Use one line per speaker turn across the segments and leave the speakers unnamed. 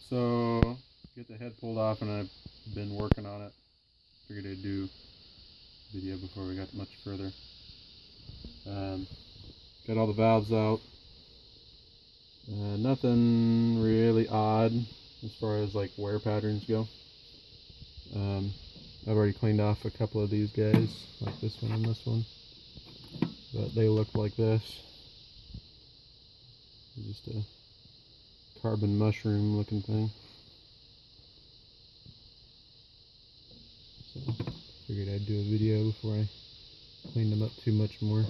So, get the head pulled off, and I've been working on it. Figured I'd do a video before we got much further. Got all the valves out. Nothing really odd as far as like wear patterns go. I've already cleaned off a couple of these guys, like this one and this one, but they look like this. Just a carbon mushroom looking thing. So figured I'd do a video before I cleaned them up too much more.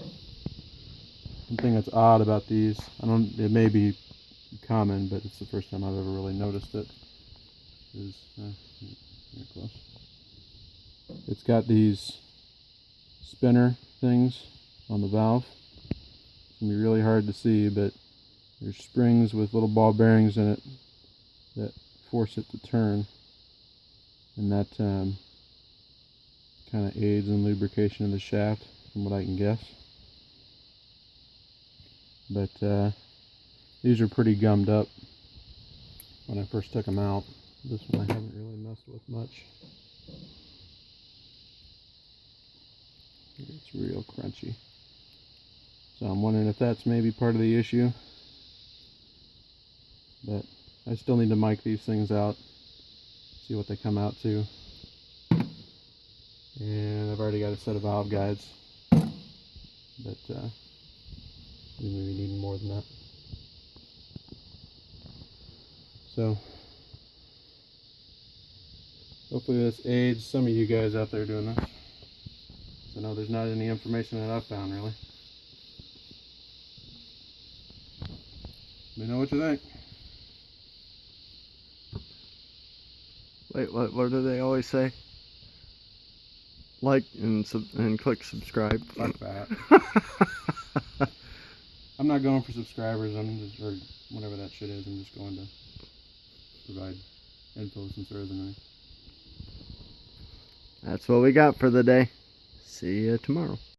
One thing that's odd about these, it may be common, but it's the first time I've ever really noticed it, is here close. It's got these spinner things on the valve. It's going to be really hard to see, but there's springs with little ball bearings in it that force it to turn, and that kind of aids in lubrication of the shaft, from what I can guess. But these are pretty gummed up when I first took them out. This one I haven't really messed with much. It's real crunchy. So I'm wondering if that's maybe part of the issue. But I still need to mic these things out, see what they come out to. And I've already got a set of valve guides, but we maybe need more than that. So hopefully this aids some of you guys out there doing this. I know there's not any information that I've found really. Let me know what you think.
Wait, what do they always say? Like and click subscribe.
Like that. I'm not going for subscribers, or whatever that shit is. I'm just going to provide info since there isn't any.
That's what we got for the day. See you tomorrow.